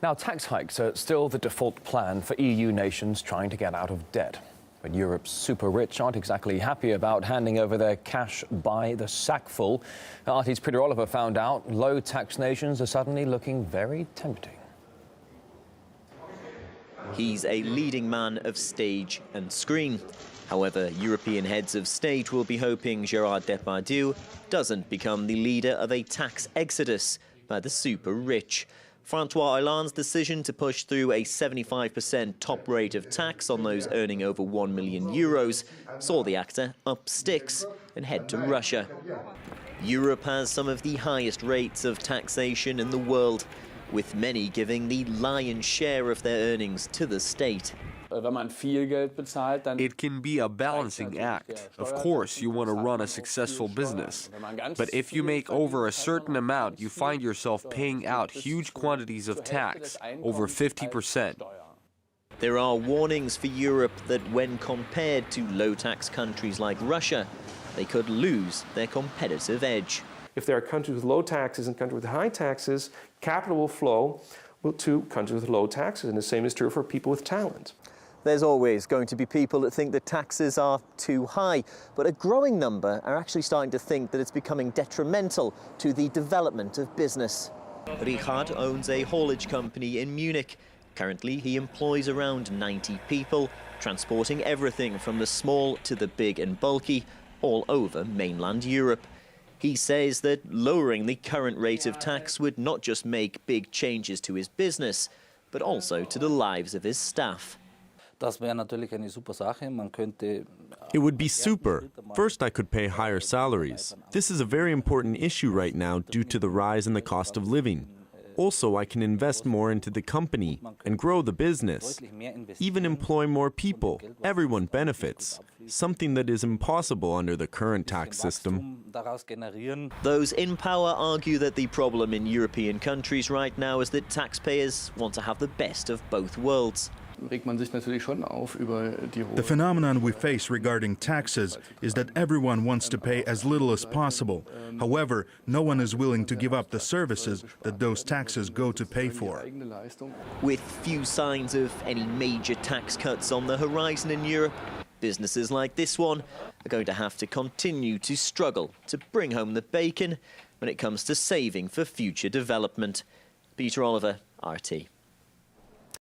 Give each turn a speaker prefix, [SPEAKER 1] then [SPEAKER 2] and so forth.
[SPEAKER 1] Now, tax hikes are still the default plan for EU nations trying to get out of debt. But Europe's super rich aren't exactly happy about handing over their cash by the sackful. RT's Peter Oliver found out low tax nations are suddenly looking very tempting.
[SPEAKER 2] He's a leading man of stage and screen. However, European heads of state will be hoping Gerard Depardieu doesn't become the leader of a tax exodus by the super rich. François Hollande's decision to push through a 75% top rate of tax on those earning over €1 million saw the actor up sticks and head to Russia. Europe has some of the highest rates of taxation in the world, with many giving the lion's share of their earnings to the state.
[SPEAKER 3] It can be a balancing act. Of course, you want to run a successful business. But if you make over a certain amount, you find yourself paying out huge quantities of tax, over 50%.
[SPEAKER 2] There are warnings for Europe that when compared to low-tax countries like Russia, they could lose their competitive edge.
[SPEAKER 4] If there are countries with low taxes and countries with high taxes, capital will flow to countries with low taxes, and the same is true for people with talent.
[SPEAKER 2] There's always going to be people that think that taxes are too high, but a growing number are actually starting to think that it's becoming detrimental to the development of business. Richard owns a haulage company in Munich. Currently, he employs around 90 people, transporting everything from the small to the big and bulky, all over mainland Europe. He says that lowering the current rate of tax would not just make big changes to his business, but also to the lives of his staff.
[SPEAKER 5] It would be super. First, I could pay higher salaries. This is a very important issue right now due to the rise in the cost of living. Also, I can invest more into the company and grow the business. Even employ more people. Everyone benefits. Something that is impossible under the current tax system.
[SPEAKER 2] Those in power argue that the problem in European countries right now is that taxpayers want to have the best of both worlds.
[SPEAKER 6] The phenomenon we face regarding taxes is that everyone wants to pay as little as possible. However, no one is willing to give up the services that those taxes go to pay for.
[SPEAKER 2] With few signs of any major tax cuts on the horizon in Europe, businesses like this one are going to have to continue to struggle to bring home the bacon when it comes to saving for future development. Peter Oliver, RT.